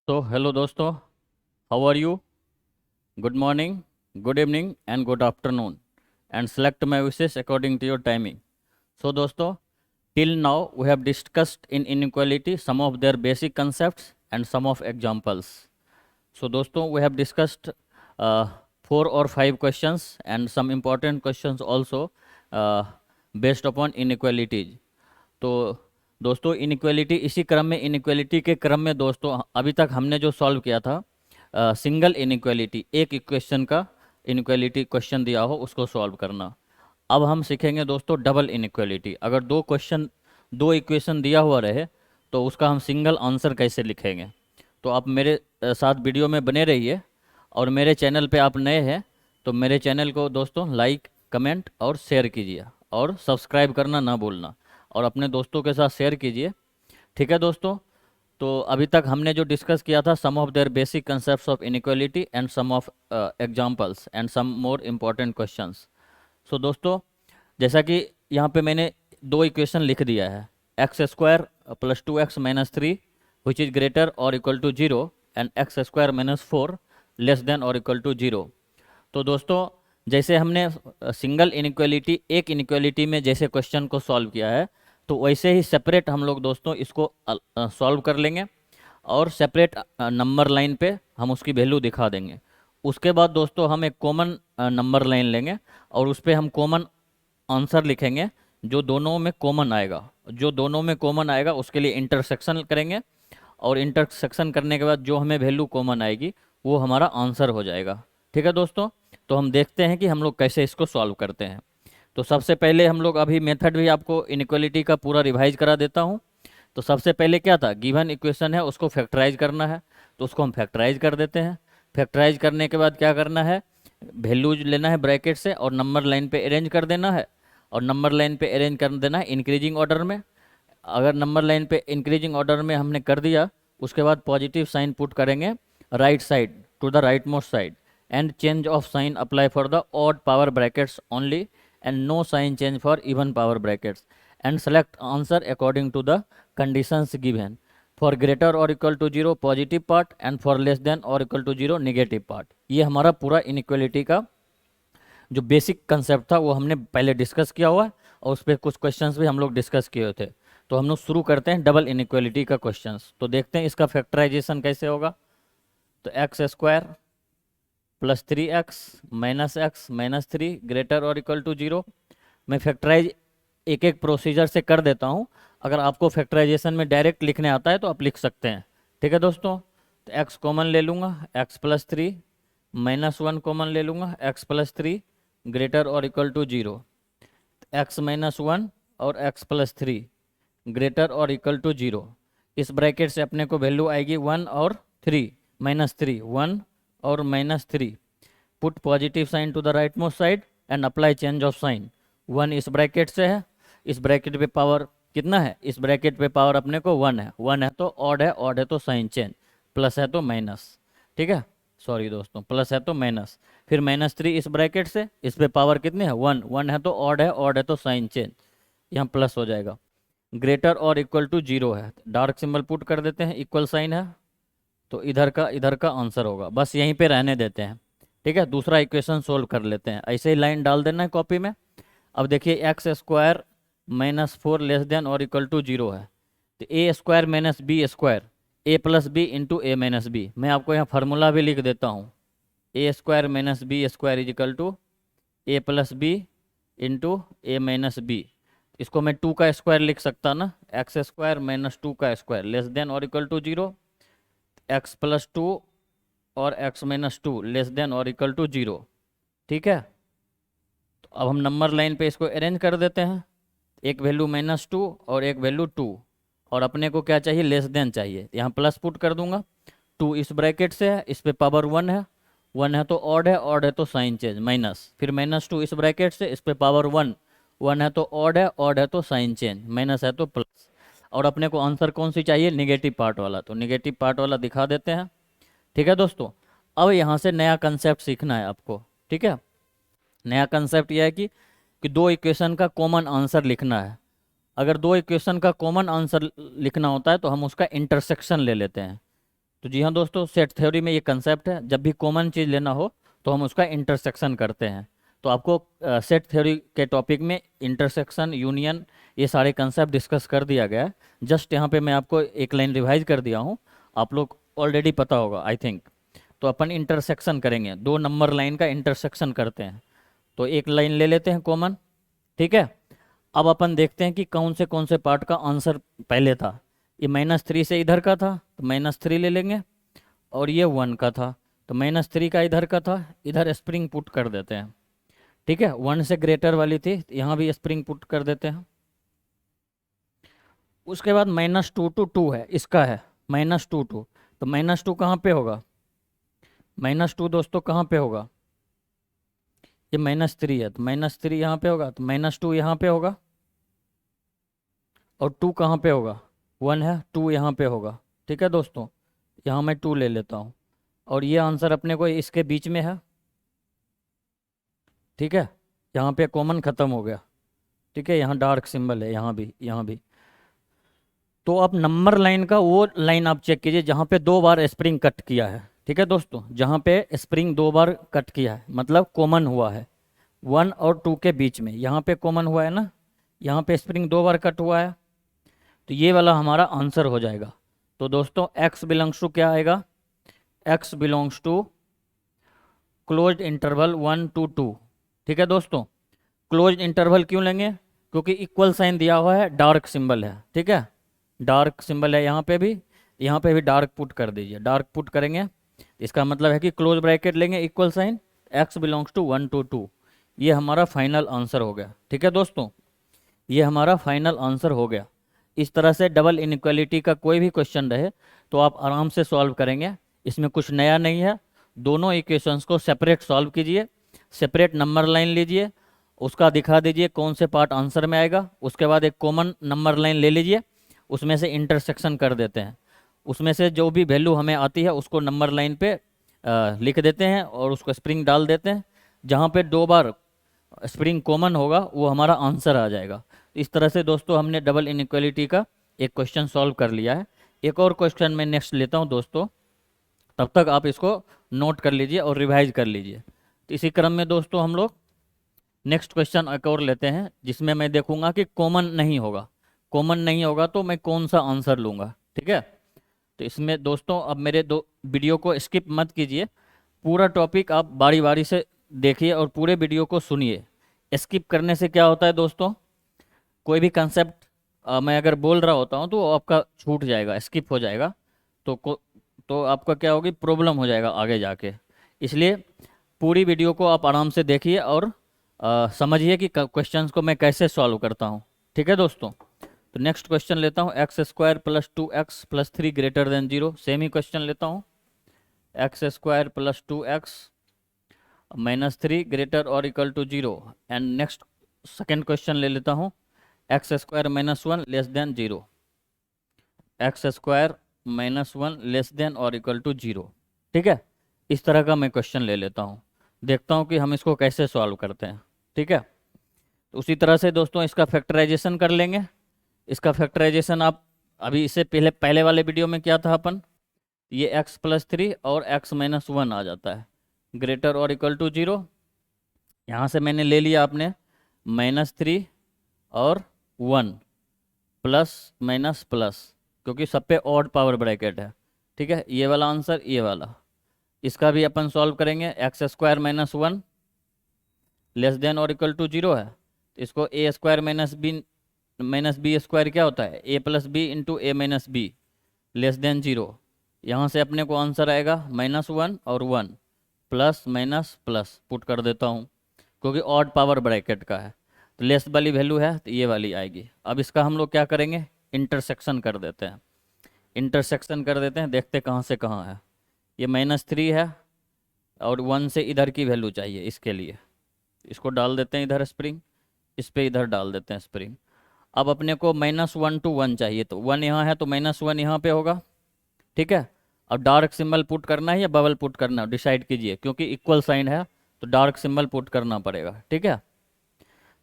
तो हेलो दोस्तों, how are you? Good morning, good evening and good afternoon and select my wishes according to your timing. So दोस्तों, till now we have discussed in inequality some of their basic concepts and some of examples. So दोस्तों, we have discussed 4 or 5 questions and some important questions also uh, based upon inequalities. तो दोस्तों, inequality इसी क्रम में, inequality के क्रम में दोस्तों अभी तक हमने जो सॉल्व किया था सिंगल इनइक्वालिटी, एक इक्वेशन का इनइक्वालिटी क्वेश्चन दिया हो उसको सॉल्व करना. अब हम सीखेंगे दोस्तों डबल इनइक्वालिटी. अगर दो इक्वेशन दिया हुआ रहे तो उसका हम सिंगल आंसर कैसे लिखेंगे. तो आप मेरे साथ वीडियो में बने रहिए. और मेरे चैनल पे आप नए हैं तो मेरे चैनल को दोस्तों लाइक, कमेंट और शेयर कीजिए और सब्सक्राइब करना ना भूलना और अपने दोस्तों के साथ शेयर कीजिए. ठीक है दोस्तों. तो अभी तक हमने जो डिस्कस किया था some of their basic concepts of inequality and some of examples and some more important questions. So दोस्तों, जैसा कि यहाँ पे मैंने दो इक्वेशन लिख दिया है, x square plus 2x-3 which is greater और equal to 0 and x square -4 less than और इक्वल टू 0. तो दोस्तों, जैसे हमने सिंगल इनइक्वालिटी, एक इनइक्वालिटी में जैसे क्वेश्चन को सॉल्व किया है तो वैसे ही सेपरेट हम लोग दोस्तों इसको सॉल्व कर लेंगे और सेपरेट नंबर लाइन पे हम उसकी वैल्यू दिखा देंगे. उसके बाद दोस्तों हम एक कॉमन नंबर लाइन लेंगे और उस पर हम कॉमन आंसर लिखेंगे जो दोनों में कॉमन आएगा. जो दोनों में कॉमन आएगा उसके लिए इंटरसेक्शन करेंगे और इंटरसेक्शन करने के बाद जो हमें वैल्यू कॉमन आएगी वो हमारा आंसर हो जाएगा. ठीक है दोस्तों. तो हम देखते हैं कि हम लोग कैसे इसको सॉल्व करते हैं. तो सबसे पहले हम लोग अभी मेथड भी आपको इनइक्वालिटी का पूरा रिवाइज करा देता हूँ. तो सबसे पहले क्या था, गिवन इक्वेशन है उसको फैक्टराइज करना है तो उसको हम फैक्टराइज कर देते हैं. फैक्टराइज करने के बाद क्या करना है, वैल्यूज लेना है ब्रैकेट से और नंबर लाइन पे अरेंज कर देना है. और नंबर लाइन पे अरेंज कर देना है इंक्रीजिंग ऑर्डर में. अगर नंबर लाइन पे इंक्रीजिंग ऑर्डर में हमने कर दिया उसके बाद पॉजिटिव साइन पुट करेंगे right side to the right most side and change of sign apply for the odd power brackets only and no sign change for even power brackets and select answer according to the conditions given. For greater or equal to 0 positive part and for less than or equal to 0 negative part. ये हमारा पूरा inequality का जो basic concept था वो हमने पहले discuss किया हुआ है और उस पर कुछ क्वेश्चंस भी हम लोग डिस्कस किए हुए थे. तो हम लोग शुरू करते हैं डबल इनइक्वालिटी का क्वेश्चंस. तो देखते हैं इसका फैक्टराइजेशन कैसे होगा. तो x square plus 3x-3 greater और इक्वल टू 0. मैं फैक्टराइज एक एक प्रोसीजर से कर देता हूँ. अगर आपको फैक्टराइजेशन में डायरेक्ट लिखने आता है तो आप लिख सकते हैं. ठीक है दोस्तों. तो x कॉमन ले लूँगा, x+3 -1 कॉमन ले लूँगा, x+3 ग्रेटर और इक्वल टू 0. x-1 और x+3 ग्रेटर और इक्वल टू 0. इस ब्रैकेट से अपने को वैल्यू आएगी 1 और 3 -3 1 और -3. Put positive sign to the right most side and apply change of sign. 1 इस ब्रैकेट से है, इस ब्रैकेट पे पावर कितना है, इस ब्रैकेट पे पावर अपने को 1 है. 1 है तो ऑड है, ऑड है तो साइन चेंज, प्लस है तो माइनस. ठीक है, सॉरी दोस्तों, प्लस है तो माइनस. फिर -3 इस ब्रैकेट से, इस पे पावर कितनी है 1. 1 है तो ऑड है, ऑड है तो साइन चेंज, यहाँ प्लस हो जाएगा. ग्रेटर और इक्वल टू 0 है, डार्क सिंबल पुट कर देते हैं, इक्वल साइन है तो इधर का आंसर होगा. बस यहीं पे रहने देते हैं. ठीक है, दूसरा इक्वेशन सोल्व कर लेते हैं. ऐसे ही लाइन डाल देना है कॉपी में. अब देखिए एक्स स्क्वायर -4 लेस देन और इक्वल टू 0 है तो A square minus B square, A plus B into A minus B. मैं आपको यहाँ फार्मूला भी लिख देता हूँ. A square minus B square is equal to A plus B into A minus B. इसको मैं 2 का स्क्वायर लिख सकता ना, एक्स स्क्वायर -2 का स्क्वायर लेस देन और इक्वल टू 0. x+2 और x-2 लेस देन और इक्वल टू 0. ठीक है, तो अब हम नंबर लाइन पे इसको अरेंज कर देते हैं. एक वैल्यू -2 और एक वैल्यू 2 और अपने को क्या चाहिए, लेस देन चाहिए. यहाँ प्लस पुट कर दूंगा. 2 इस ब्रैकेट से है, इस पे पावर 1 है. 1 है तो ऑड है, ऑड है तो साइन चेंज माइनस. फिर -2 इस ब्रैकेट से, इस पे पावर 1. 1 है तो ऑड है, ऑड है तो साइन चेंज, माइनस है तो प्लस. और अपने को आंसर कौन सी चाहिए, निगेटिव पार्ट वाला. तो निगेटिव पार्ट वाला दिखा देते हैं. ठीक है दोस्तों. अब यहाँ से नया कंसेप्ट सीखना है आपको. ठीक है, नया कंसेप्ट यह है कि दो इक्वेशन का कॉमन आंसर लिखना है. अगर दो इक्वेशन का कॉमन आंसर लिखना होता है तो हम उसका इंटरसेक्शन ले लेते हैं. तो जी हाँ दोस्तों, सेट थ्योरी में ये कंसेप्ट है, जब भी कॉमन चीज़ लेना हो तो हम उसका इंटरसेक्शन करते हैं। तो आपको सेट थ्योरी के टॉपिक में इंटरसेक्शन, यूनियन, ये सारे कंसेप्ट डिस्कस कर दिया गया है। जस्ट यहाँ पे मैं आपको एक लाइन रिवाइज कर दिया हूँ, आप लोग ऑलरेडी पता होगा आई थिंक। तो अपन इंटरसेक्शन करेंगे, 2 नंबर लाइन का इंटरसेक्शन करते हैं। तो एक लाइन ले लेते हैं कॉमन, ठीक है। अब अपन देखते हैं कि कौन से पार्ट का आंसर पहले था। ये -3 से इधर का था तो -3 ले लेंगे, और ये 1 का था तो -3 का इधर का था, इधर स्प्रिंग पुट कर देते हैं, ठीक है। 1 से ग्रेटर वाली थी, यहाँ भी स्प्रिंग पुट कर देते हैं। उसके बाद -2 to 2 है, इसका है -2 2, तो -2 कहाँ पे होगा? -2 दोस्तों कहाँ पे होगा? ये -3 है तो -3 यहाँ पे होगा, तो -2 यहाँ पे होगा, और 2 कहाँ पे होगा? 1 है, 2 यहाँ पे होगा, ठीक है दोस्तों। यहाँ मैं 2 ले लेता हूँ, और ये आंसर अपने को इसके बीच में है, ठीक है। यहाँ पे कॉमन ख़त्म हो गया, ठीक है। यहाँ डार्क सिंबल है, यहाँ भी, यहाँ भी। तो आप नंबर लाइन का वो लाइन आप चेक कीजिए जहाँ पे 2 बार स्प्रिंग कट किया है, ठीक है दोस्तों। जहाँ पे स्प्रिंग 2 बार कट किया है मतलब कॉमन हुआ है 1 और 2 के बीच में, यहाँ पे कॉमन हुआ है ना, यहाँ पे स्प्रिंग 2 बार कट हुआ है, तो ये वाला हमारा आंसर हो जाएगा। तो दोस्तों x बिलोंग्स टू क्या आएगा? x belongs to closed interval 1 to 2, ठीक है दोस्तों। क्लोज्ड इंटरवल क्यों लेंगे? क्योंकि इक्वल साइन दिया हुआ है, डार्क सिंबल है, ठीक है। डार्क सिंबल है यहाँ पे भी, यहाँ पे भी डार्क पुट कर दीजिए। डार्क पुट करेंगे इसका मतलब है कि क्लोज ब्रैकेट लेंगे, equal sign, x belongs to 1 to 2। ये हमारा फाइनल आंसर हो गया, ठीक है दोस्तों। ये हमारा फाइनल आंसर हो गया। इस तरह से डबल इनइक्वालिटी का कोई भी क्वेश्चन रहे तो आप आराम से सॉल्व करेंगे, इसमें कुछ नया नहीं है। दोनों इक्वेशंस को सेपरेट सॉल्व कीजिए, सेपरेट नंबर लाइन लीजिए, उसका दिखा दीजिए कौन से पार्ट आंसर में आएगा। उसके बाद एक कॉमन नंबर लाइन ले लीजिए, उसमें से इंटरसेक्शन कर देते हैं, उसमें से जो भी वैल्यू हमें आती है उसको नंबर लाइन पे लिख देते हैं और उसको स्प्रिंग डाल देते हैं। जहाँ पे 2 बार स्प्रिंग कॉमन होगा वो हमारा आंसर आ जाएगा। इस तरह से दोस्तों हमने डबल इनइक्वालिटी का एक क्वेश्चन सॉल्व कर लिया है। एक और क्वेश्चन मैं नेक्स्ट लेता हूँ दोस्तों, तब तक आप इसको नोट कर लीजिए और रिवाइज कर लीजिए। तो इसी क्रम में दोस्तों हम लोग नेक्स्ट क्वेश्चन एक और लेते हैं, जिसमें मैं देखूंगा कि कॉमन नहीं होगा। कॉमन नहीं होगा तो मैं कौन सा आंसर लूँगा, ठीक है। तो इसमें दोस्तों अब मेरे दो वीडियो को स्किप मत कीजिए, पूरा टॉपिक आप बारी बारी से देखिए और पूरे वीडियो को सुनिए। स्किप करने से क्या होता है दोस्तों, कोई भी कंसेप्ट मैं अगर बोल रहा होता हूँ तो वो आपका छूट जाएगा, स्किप हो जाएगा, तो आपका क्या होगी, प्रॉब्लम हो जाएगा आगे जाके। इसलिए पूरी वीडियो को आप आराम से देखिए और समझिए कि क्वेश्चंस को मैं कैसे सॉल्व करता हूँ, ठीक है दोस्तों। तो नेक्स्ट क्वेश्चन लेता हूँ, x² + 2x + 3 greater than 0। Same ही क्वेश्चन लेता हूँ, x² + 2x -3 ग्रेटर और equal to 0। And next second question ले लेता हूँ, x² - 1 less than 0, x² - 1 less than और इक्वल टू 0, ठीक है। इस तरह का मैं क्वेश्चन ले लेता हूँ, देखता हूँ कि हम इसको कैसे सॉल्व करते हैं, ठीक है। तो उसी तरह से दोस्तों इसका फैक्टराइजेशन कर लेंगे। इसका फैक्टराइजेशन आप अभी इससे पहले पहले वाले वीडियो में क्या था अपन, ये x + 3 और x - 1 आ जाता है ग्रेटर और इक्वल टू 0। यहाँ से मैंने ले लिया आपने -3 और 1 प्लस माइनस प्लस, क्योंकि सब पे ऑड पावर ब्रैकेट है, ठीक है। ये वाला आंसर, ये वाला, इसका भी अपन सॉल्व करेंगे। x² - 1 लेस देन और इक्वल टू 0 है, तो इसको a² - b² क्या होता है, a + b × a - b less than 0। यहाँ से अपने को आंसर आएगा -1 और 1 प्लस माइनस प्लस पुट कर देता हूँ, क्योंकि ऑड पावर ब्रैकेट का है, तो लेस वाली वैल्यू है तो ये वाली आएगी। अब इसका हम लोग क्या करेंगे, इंटरसेक्शन कर देते हैं। इंटरसेक्शन कर देते हैं, देखते कहाँ से कहाँ है। ये -3 है और 1 से इधर की वैल्यू चाहिए, इसके लिए इसको डाल देते हैं इधर स्प्रिंग, इस पर इधर डाल देते हैं स्प्रिंग। अब अपने को -1 to 1 चाहिए, तो 1 यहाँ है तो -1 यहाँ पे होगा, ठीक है। अब डार्क सिंबल पुट करना है या बबल पुट करना है डिसाइड कीजिए, क्योंकि इक्वल साइन है तो डार्क सिंबल पुट करना पड़ेगा, ठीक है।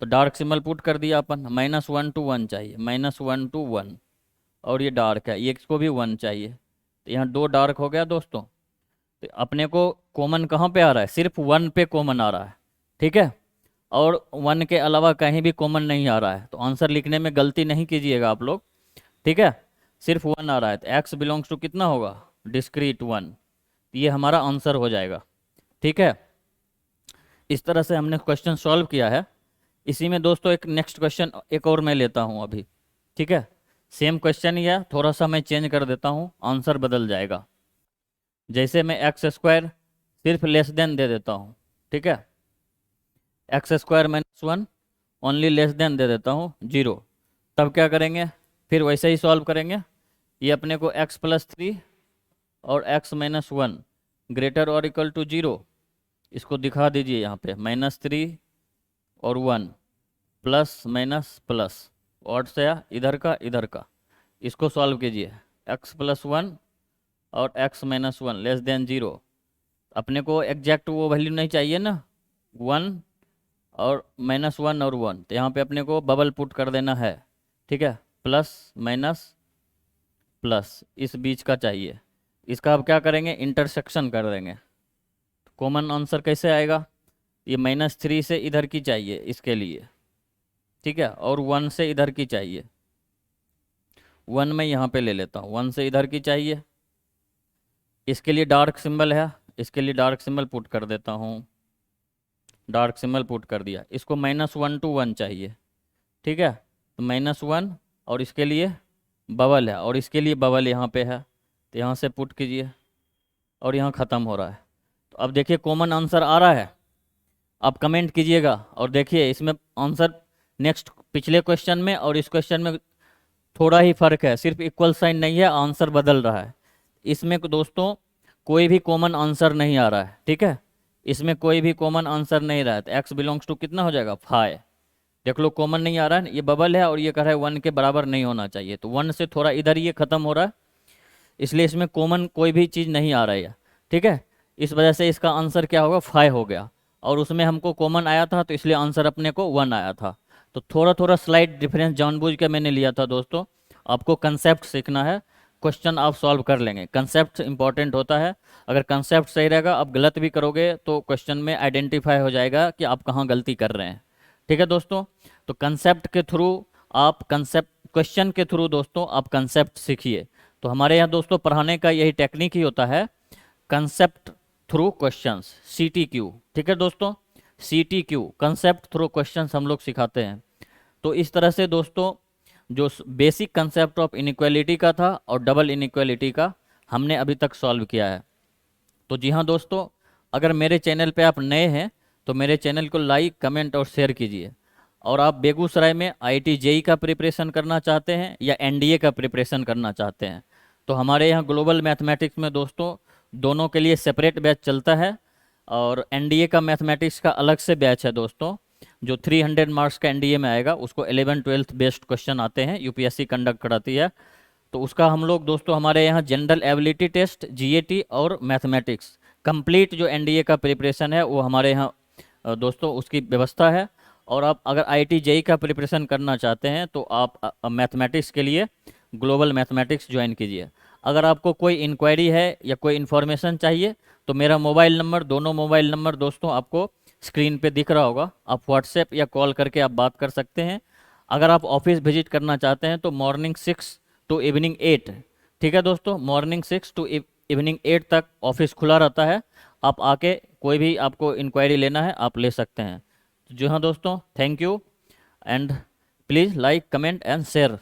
तो डार्क सिंबल पुट कर दिया अपन, -1 to 1 चाहिए, -1 to 1, और ये डार्क है, ये इसको भी 1 चाहिए, तो यहाँ 2 डार्क हो गया दोस्तों। तो अपने को कॉमन कहाँ पे आ रहा है, सिर्फ 1 पे कॉमन आ रहा है, ठीक है, और 1 के अलावा कहीं भी कॉमन नहीं आ रहा है। तो आंसर लिखने में गलती नहीं कीजिएगा आप लोग, ठीक है, सिर्फ 1 आ रहा है। तो x बिलोंग्स टू कितना होगा, डिस्क्रीट 1। ये हमारा आंसर हो जाएगा, ठीक है। इस तरह से हमने क्वेश्चन सॉल्व किया है। इसी में दोस्तों एक नेक्स्ट क्वेश्चन एक और मैं लेता हूँ अभी, ठीक है। सेम क्वेश्चन ही है, थोड़ा सा मैं चेंज कर देता हूँ, आंसर बदल जाएगा। जैसे मैं एक्स स्क्वायर सिर्फ लेस देन दे देता हूँ, ठीक है, x square minus 1 only less than दे देता हूँ 0। तब क्या करेंगे, फिर वैसे ही सॉल्व करेंगे। ये अपने को x+3 और x-1 ग्रेटर और इक्वल टू 0, इसको दिखा दीजिए यहाँ पे, -3 और 1 प्लस माइनस प्लस और से इधर का इसको सॉल्व कीजिए। x+1 और x-1 लेस देन 0। अपने को एग्जैक्ट वो वैल्यू नहीं चाहिए ना, 1 और -1 और 1, तो यहाँ पे अपने को बबल पुट कर देना है, ठीक है, प्लस माइनस प्लस इस बीच का चाहिए। इसका अब क्या करेंगे, इंटरसेक्शन कर देंगे। कॉमन आंसर कैसे आएगा, ये -3 से इधर की चाहिए इसके लिए, ठीक है, और 1 से इधर की चाहिए। 1 मैं यहाँ पे ले लेता हूँ, 1 से इधर की चाहिए। इसके लिए डार्क सिंबल है, इसके लिए डार्क सिंबल पुट कर देता हूँ, डार्क सिंबल पुट कर दिया। इसको -1 to 1 चाहिए, ठीक है, तो -1 और इसके लिए बबल है और इसके लिए बबल यहाँ पे है, तो यहाँ से पुट कीजिए और यहाँ ख़त्म हो रहा है। तो अब देखिए कॉमन आंसर आ रहा है, आप कमेंट कीजिएगा। और देखिए इसमें आंसर नेक्स्ट पिछले क्वेश्चन में और इस क्वेश्चन में थोड़ा ही फर्क है, सिर्फ इक्वल साइन नहीं है, आंसर बदल रहा है। इसमें दोस्तों कोई भी कॉमन आंसर नहीं आ रहा है, ठीक है, इसमें कोई भी कॉमन आंसर नहीं रहा है। तो x बिलोंग्स टू कितना हो जाएगा, 5। देख लो कॉमन नहीं आ रहा है, ये बबल है और ये कह रहा है 1 के बराबर नहीं होना चाहिए, तो 1 से थोड़ा इधर ये खत्म हो रहा है, इसलिए इसमें कॉमन कोई भी चीज़ नहीं आ रही है, ठीक है। इस वजह से इसका आंसर क्या होगा, 5 हो गया। और उसमें हमको कॉमन आया था तो इसलिए आंसर अपने को 1 आया था। तो थोड़ा थोड़ा स्लाइड डिफरेंस जानबूझ के मैंने लिया था दोस्तों। आपको कंसेप्ट सीखना है, क्वेश्चन आप सॉल्व कर लेंगे, कंसेप्ट इंपॉर्टेंट होता है। अगर कंसेप्ट सही रहेगा, आप गलत भी करोगे तो क्वेश्चन में आइडेंटिफाई हो जाएगा कि आप कहाँ गलती कर रहे हैं, ठीक है दोस्तों। तो कंसेप्ट के थ्रू आप कंसेप्ट, क्वेश्चन के थ्रू दोस्तों आप कंसेप्ट सीखिए। तो हमारे यहाँ दोस्तों पढ़ाने का यही टेक्निक ही होता है, कंसेप्ट थ्रू क्वेश्चंस, CTQ, ठीक है दोस्तों, CTQ कंसेप्ट थ्रू क्वेश्चंस हम लोग सिखाते हैं। तो इस तरह से दोस्तों जो बेसिक कंसेप्ट ऑफ इनइक्वालिटी का था और डबल इनइक्वालिटी का हमने अभी तक सॉल्व किया है। तो जी हाँ दोस्तों, अगर मेरे चैनल पे आप नए हैं तो मेरे चैनल को लाइक, कमेंट और शेयर कीजिए। और आप बेगूसराय में IIT JEE का प्रिपरेशन करना चाहते हैं या NDA का प्रिपरेशन करना चाहते हैं, तो हमारे यहाँ ग्लोबल मैथमेटिक्स में दोस्तों दोनों के लिए सेपरेट बैच चलता है। और NDA का मैथमेटिक्स का अलग से बैच है दोस्तों, जो 300 मार्क्स का NDA में आएगा, उसको 11-12 बेस्ड क्वेश्चन आते हैं, UPSC कंडक्ट कराती है। तो उसका हम लोग दोस्तों हमारे यहाँ जनरल एबिलिटी टेस्ट, GAT और मैथमेटिक्स कंप्लीट जो NDA का प्रिपरेशन है वो हमारे यहाँ दोस्तों उसकी व्यवस्था है। और आप अगर IIT JEE का प्रिपरेशन करना चाहते हैं तो आप मैथमेटिक्स के लिए ग्लोबल मैथमेटिक्स ज्वाइन कीजिए। अगर आपको कोई इंक्वायरी है या कोई इन्फॉर्मेशन चाहिए तो मेरा मोबाइल नंबर, दोनों मोबाइल नंबर दोस्तों आपको स्क्रीन पे दिख रहा होगा, आप व्हाट्सएप या कॉल करके आप बात कर सकते हैं। अगर आप ऑफिस विजिट करना चाहते हैं तो मॉर्निंग 6 to इवनिंग 8, ठीक है दोस्तों, मॉर्निंग 6 to इवनिंग 8 तक ऑफिस खुला रहता है। आप आके कोई भी आपको इंक्वायरी लेना है आप ले सकते हैं। जी हाँ दोस्तों, thank you and please like, comment and share.